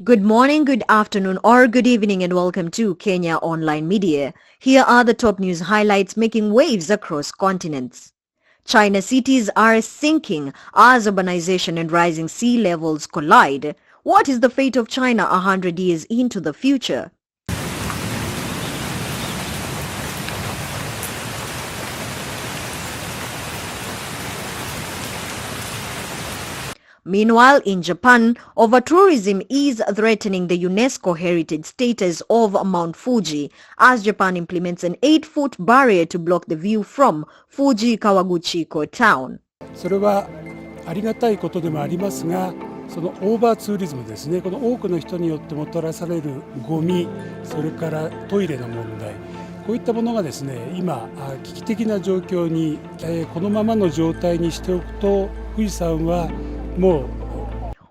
Good morning, good afternoon, or good evening, and welcome to Kenya Online Media. Here are the top news highlights making waves across continents. China cities are sinking as urbanization and rising sea levels collide. What is the fate of China 100 years into the future? Meanwhile, in Japan, over-tourism is threatening the UNESCO heritage status of Mount Fuji as Japan implements an 8-foot barrier to block the view from Fuji Kawaguchiko town. それはありがたいことでもありますが、そのオーバーツーリズムですね、この多くの人によってもたらされるゴミ、それからトイレの問題、こういったものがですね、今危機的な状況に、このままの状態にしておくと、富士山はもう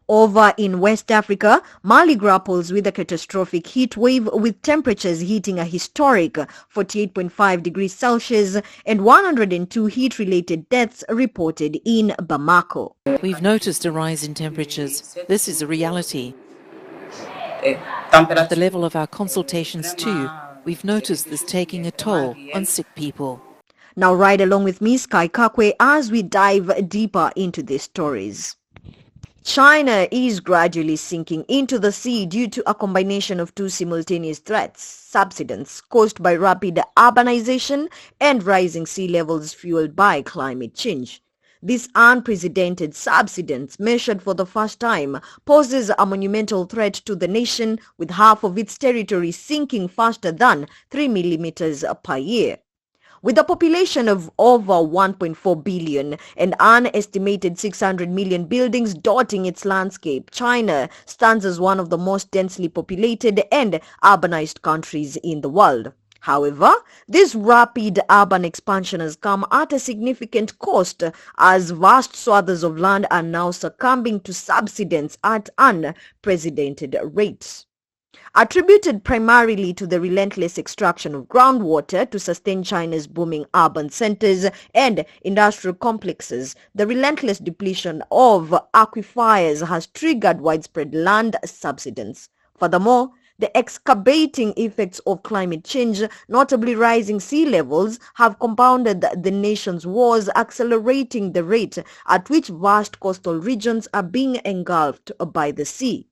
Over in West Africa, Mali grapples with a catastrophic heat wave with temperatures hitting a historic 48.5 degrees Celsius and 102 heat-related deaths reported in Bamako. We've noticed a rise in temperatures. This is a reality. At the level of our consultations too, we've noticed this taking a toll on sick people. Now ride along with me, Sky Kakwe, as we dive deeper into these stories. China is gradually sinking into the sea due to a combination of two simultaneous threats: subsidence caused by rapid urbanization and rising sea levels fueled by climate change. This unprecedented subsidence, measured for the first time, poses a monumental threat to the nation, with half of its territory sinking faster than 3 millimeters per year. With a population of over 1.4 billion and an estimated 600 million buildings dotting its landscape, China stands as one of the most densely populated and urbanized countries in the world. However, this rapid urban expansion has come at a significant cost, as vast swaths of land are now succumbing to subsidence at unprecedented rates. Attributed primarily to the relentless extraction of groundwater to sustain China's booming urban centers and industrial complexes, the relentless depletion of aquifers has triggered widespread land subsidence. Furthermore, the exacerbating effects of climate change, notably rising sea levels, have compounded the nation's woes, accelerating the rate at which vast coastal regions are being engulfed by the sea.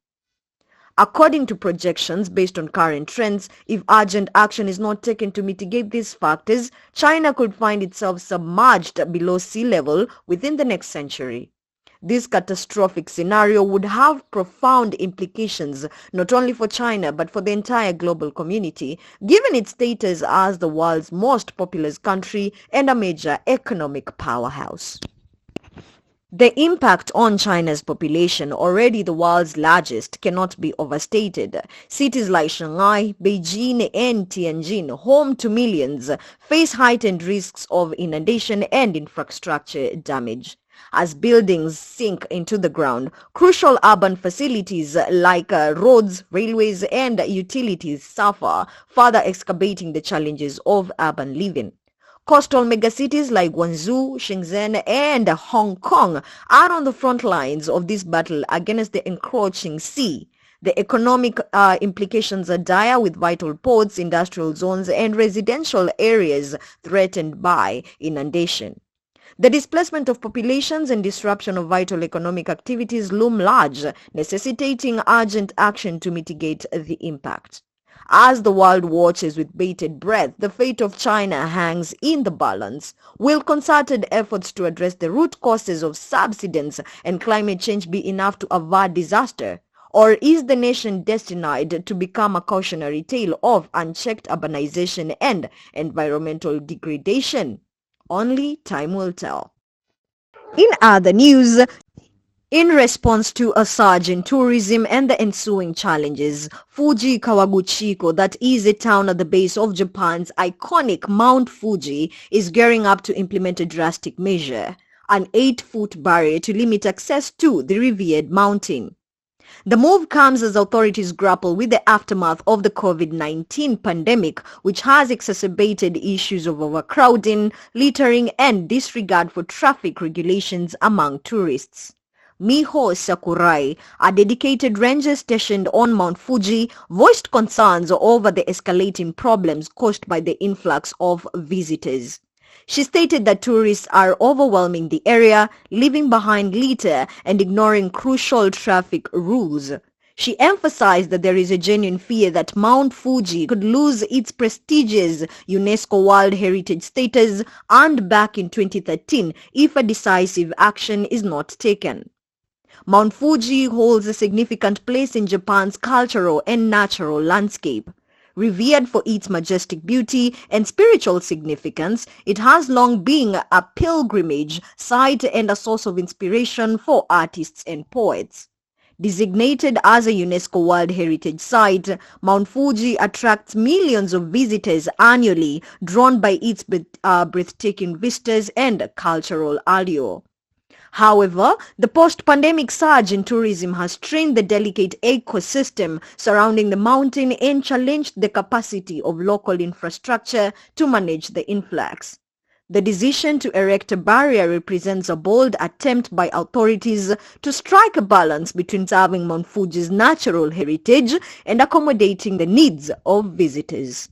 According to projections based on current trends, if urgent action is not taken to mitigate these factors, China could find itself submerged below sea level within the next century. This catastrophic scenario would have profound implications not only for China but for the entire global community, given its status as the world's most populous country and a major economic powerhouse. The impact on China's population, already the world's largest, cannot be overstated. Cities like Shanghai, Beijing, and Tianjin, home to millions, face heightened risks of inundation and infrastructure damage. As buildings sink into the ground, crucial urban facilities like roads, railways, and utilities suffer, further exacerbating the challenges of urban living. Coastal megacities like Guangzhou, Shenzhen, and Hong Kong are on the front lines of this battle against the encroaching sea. The economic implications are dire, with vital ports, industrial zones, and residential areas threatened by inundation. The displacement of populations and disruption of vital economic activities loom large, necessitating urgent action to mitigate the impact. As the world watches with bated breath, the fate of China hangs in the balance. Will concerted efforts to address the root causes of subsidence and climate change be enough to avert disaster? Or is the nation destined to become a cautionary tale of unchecked urbanization and environmental degradation? Only time will tell. In other news, in response to a surge in tourism and the ensuing challenges, Fuji Kawaguchiko, that is a town at the base of Japan's iconic Mount Fuji, is gearing up to implement a drastic measure: an 8-foot barrier to limit access to the revered mountain. The move comes as authorities grapple with the aftermath of the COVID-19 pandemic, which has exacerbated issues of overcrowding, littering, and disregard for traffic regulations among tourists. Miho Sakurai, a dedicated ranger stationed on Mount Fuji, voiced concerns over the escalating problems caused by the influx of visitors. She stated that tourists are overwhelming the area, leaving behind litter and ignoring crucial traffic rules. She emphasized that there is a genuine fear that Mount Fuji could lose its prestigious UNESCO World Heritage status earned back in 2013 if a decisive action is not taken. Mount Fuji holds a significant place in Japan's cultural and natural landscape. Revered for its majestic beauty and spiritual significance, it has long been a pilgrimage site and a source of inspiration for artists and poets. Designated as a UNESCO World Heritage Site, Mount Fuji attracts millions of visitors annually, drawn by its breathtaking vistas and cultural allure. However, the post-pandemic surge in tourism has strained the delicate ecosystem surrounding the mountain and challenged the capacity of local infrastructure to manage the influx. The decision to erect a barrier represents a bold attempt by authorities to strike a balance between serving Mount Fuji's natural heritage and accommodating the needs of visitors.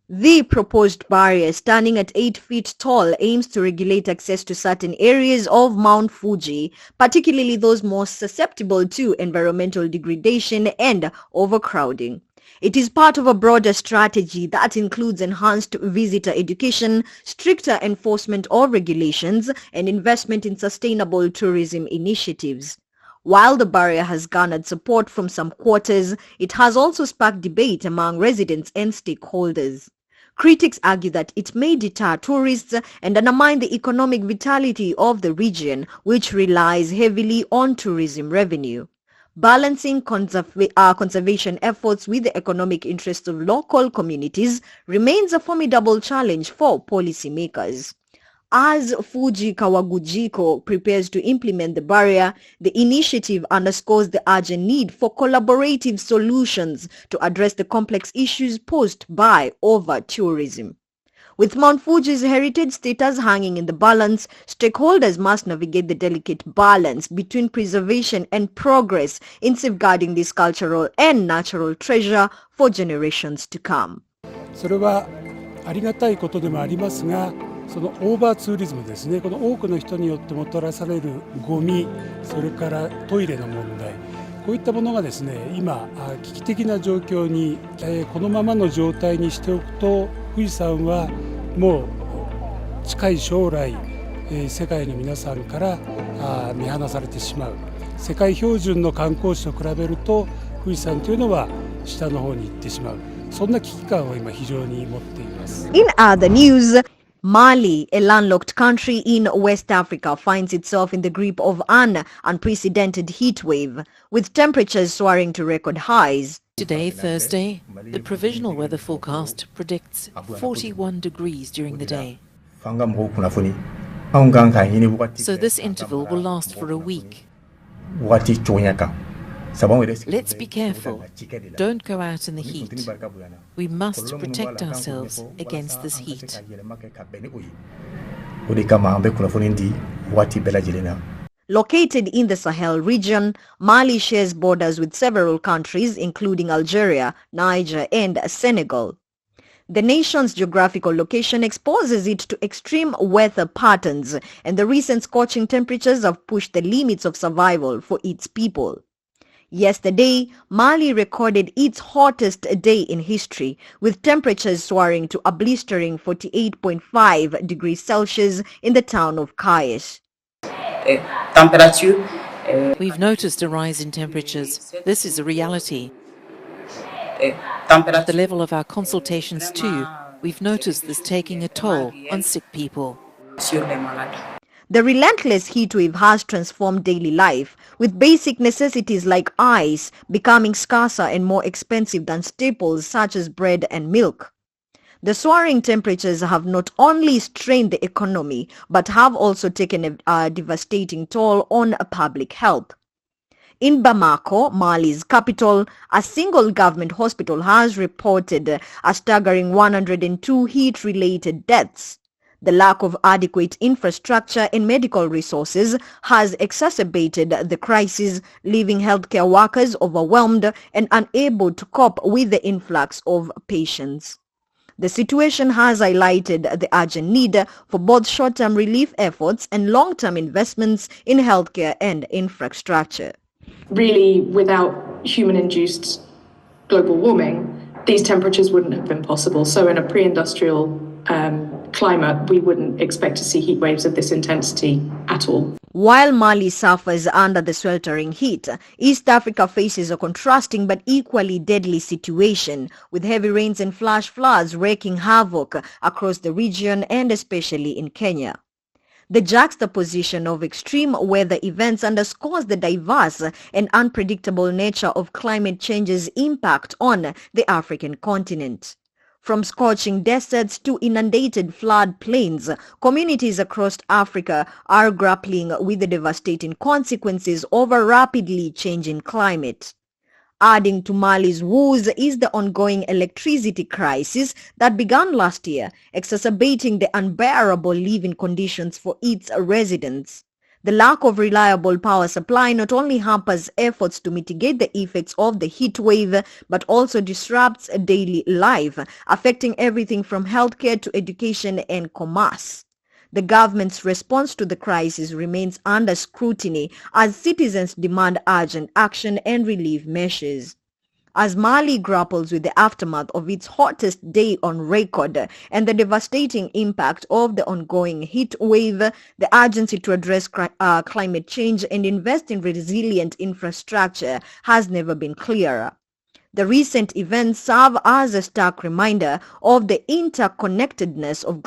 The proposed barrier, standing at 8 feet tall, aims to regulate access to certain areas of Mount Fuji, particularly those most susceptible to environmental degradation and overcrowding. It is part of a broader strategy that includes enhanced visitor education, stricter enforcement of regulations, and investment in sustainable tourism initiatives. While the barrier has garnered support from some quarters, it has also sparked debate among residents and stakeholders. Critics argue that it may deter tourists and undermine the economic vitality of the region, which relies heavily on tourism revenue. Balancing conservation efforts with the economic interests of local communities remains a formidable challenge for policymakers. As Fuji Kawagujiko prepares to implement the barrier, the initiative underscores the urgent need for collaborative solutions to address the complex issues posed by over-tourism. With Mount Fuji's heritage status hanging in the balance, stakeholders must navigate the delicate balance between preservation and progress in safeguarding this cultural and natural treasure for generations to come. それはありがたいことでもありますが、そのオーバーツーリズムですね、この多くの人によってもたらされるゴミ、それからトイレの問題、こういったものがですね、今危機的な状況に、このままの状態にしておくと、富士山はもう近い将来、世界の皆さんから見放されてしまう。世界標準の観光地と比べると、富士山というのは下の方に行ってしまう。そんな危機感を今非常に持っています。In other news, Mali, a landlocked country in West Africa, finds itself in the grip of an unprecedented heat wave, with temperatures soaring to record highs. Today, Thursday, the provisional weather forecast predicts 41 degrees during the day. So this interval will last for a week. Let's be careful. Don't go out in the heat. We must protect ourselves against this heat. Located in the Sahel region, Mali shares borders with several countries including Algeria, Niger, and Senegal. The nation's geographical location exposes it to extreme weather patterns, and the recent scorching temperatures have pushed the limits of survival for its people. Yesterday, Mali recorded its hottest day in history, with temperatures soaring to a blistering 48.5 degrees Celsius in the town of Kayes. We've noticed a rise in temperatures. This is a reality. At the level of our consultations too, we've noticed this taking a toll on sick people. The relentless heatwave has transformed daily life, with basic necessities like ice becoming scarcer and more expensive than staples such as bread and milk. The soaring temperatures have not only strained the economy, but have also taken a devastating toll on public health. In Bamako, Mali's capital, a single government hospital has reported a staggering 102 heat-related deaths. The lack of adequate infrastructure and medical resources has exacerbated the crisis, leaving healthcare workers overwhelmed and unable to cope with the influx of patients. The situation has highlighted the urgent need for both short-term relief efforts and long-term investments in healthcare and infrastructure. Really, without human-induced global warming, these temperatures wouldn't have been possible. So in a pre-industrial climate, we wouldn't expect to see heat waves of this intensity at all. While Mali suffers under the sweltering heat, East Africa faces a contrasting but equally deadly situation, with heavy rains and flash floods wreaking havoc across the region and especially in Kenya. The juxtaposition of extreme weather events underscores the diverse and unpredictable nature of climate change's impact on the African continent. From scorching deserts to inundated flood plains, communities across Africa are grappling with the devastating consequences of a rapidly changing climate. Adding to Mali's woes is the ongoing electricity crisis that began last year, exacerbating the unbearable living conditions for its residents. The lack of reliable power supply not only hampers efforts to mitigate the effects of the heat wave, but also disrupts daily life, affecting everything from healthcare to education and commerce. The government's response to the crisis remains under scrutiny as citizens demand urgent action and relief measures. As Mali grapples with the aftermath of its hottest day on record and the devastating impact of the ongoing heat wave, the urgency to address climate change and invest in resilient infrastructure has never been clearer. The recent events serve as a stark reminder of the interconnectedness of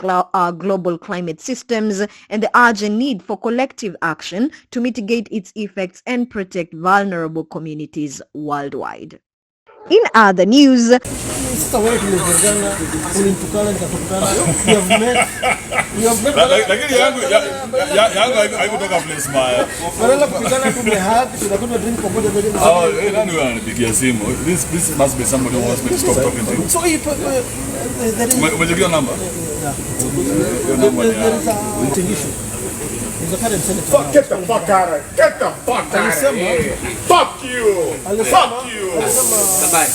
global climate systems and the urgent need for collective action to mitigate its effects and protect vulnerable communities worldwide. In other news, this must be somebody who wants me to stop talking to you. So what's your number? Fuck, get the fuck out of here. Get the fuck out of here. Fuck you. Fuck you. Bye.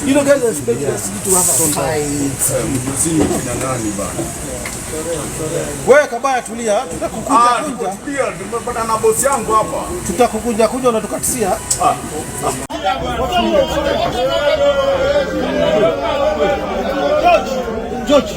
You know, guys expect us to have a fight. Wewe kabaya tulia, tutakukunja tumepata na bosi yangu hapa. Tutakukunja kunja na tukatisia. George.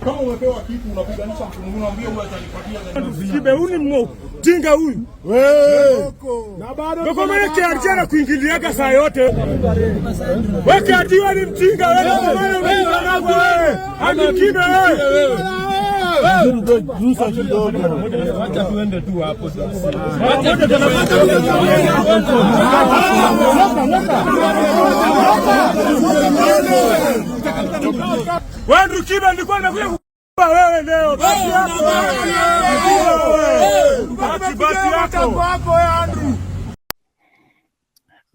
Kama umepewa kitu unapiganisha mtu mwingine unamwambia huyu atanipatia Kibe huyu ni mjinga huyu. Wewe. Na bado ndio maana kiarjana kuingiliaga saa yote. Wewe kiarjiwa ni mjinga wewe ndio maana unaanza wewe. Hadi Kibe wewe. Wewe Kibe nilikuwa nakuja kukupa wewe leo.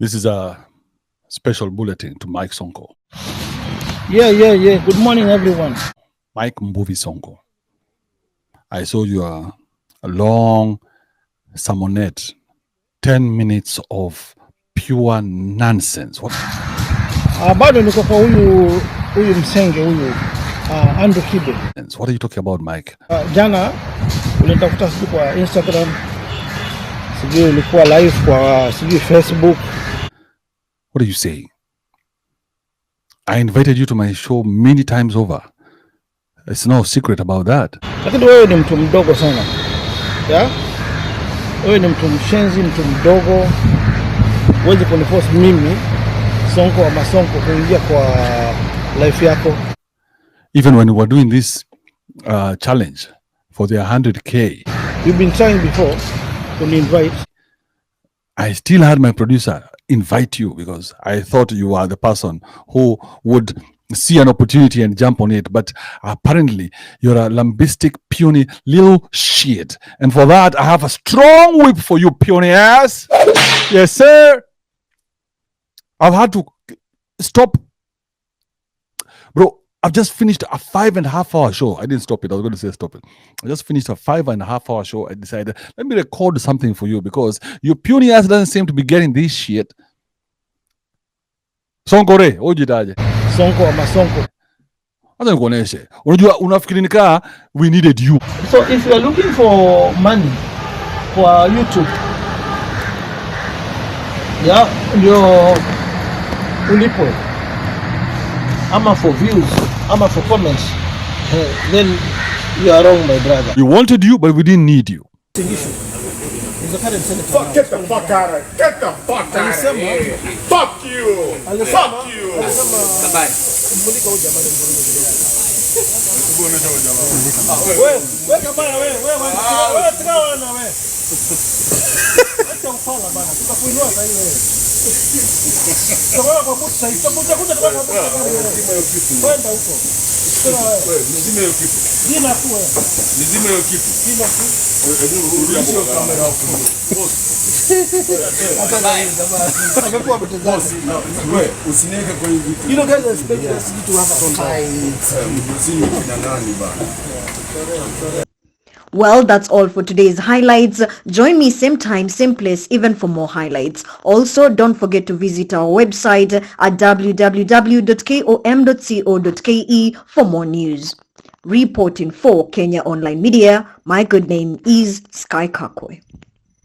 This is a special bulletin to Mike Sonko. Yeah. Good morning, everyone. Mike Mbuvi Sonko. I saw your long sermonette, 10 minutes of pure nonsense. What? Bado niko kwa huyu msenge huyu Andrew Kibe. What are you talking about, Mike? Jana ulitafuta sijui kwa Instagram, sijui ulikuwa live kwa sijui Facebook. What are you saying? I invited you to my show many times over. It's no secret about that. Lakini wewe ni mtu mdogo sana. Yeah? Wewe ni mtu mshenzi, mtu mdogo. Wewe kuniforce mimi Sonko ama Sonko kuingia kwa life yako. Even when we were doing this challenge for the 100K. You've been trying before to invite. I still had my producer invite you because I thought you are the person who would see an opportunity and jump on it. But apparently you're a lambistic, puny little shit. And for that, I have a strong whip for you, puny ass. Yes, sir. I've had to stop. Bro, I've just finished a 5.5 hour show. I didn't stop it. I was going to say stop it. I just finished a 5.5 hour show. I decided, let me record something for you because your puny ass doesn't seem to be getting this shit. Sonko re, ojitaje. Sonko ama Sonko. Hata nikuoneshe. Unajua unafikiri nikaa we needed you. So if you are looking for money for YouTube, yeah, ndio ulipwe ama for views ama for comments, then you are wrong, my brother. We wanted you, but we didn't need you. Fuck, get the fuck out of here. Get the fuck out of here. Fuck you. Fuck you. Bye. Wewe kabana wewe tukawa na wewe. Acha ufala bana. Tutakuinua sasa hivi. Sababu kwa mtu sasa tutakuja kwa mtu kwenda huko. Wewe nizime hiyo kitu. Dina tu wewe. Nizime hiyo kitu. Dina tu. Hebu rudisha kamera hapo. Boss. Hata na amekuwa mtezaji. Wewe usiniweke kwa hivi vitu. You know guys expect us to have a fight. Usini kina nani bana. Well, that's all for today's highlights. Join me same time, same place, even for more highlights. Also, don't forget to visit our website at www.kom.co.ke for more news. Reporting for Kenya Online Media, my good name is Sky Kakwe.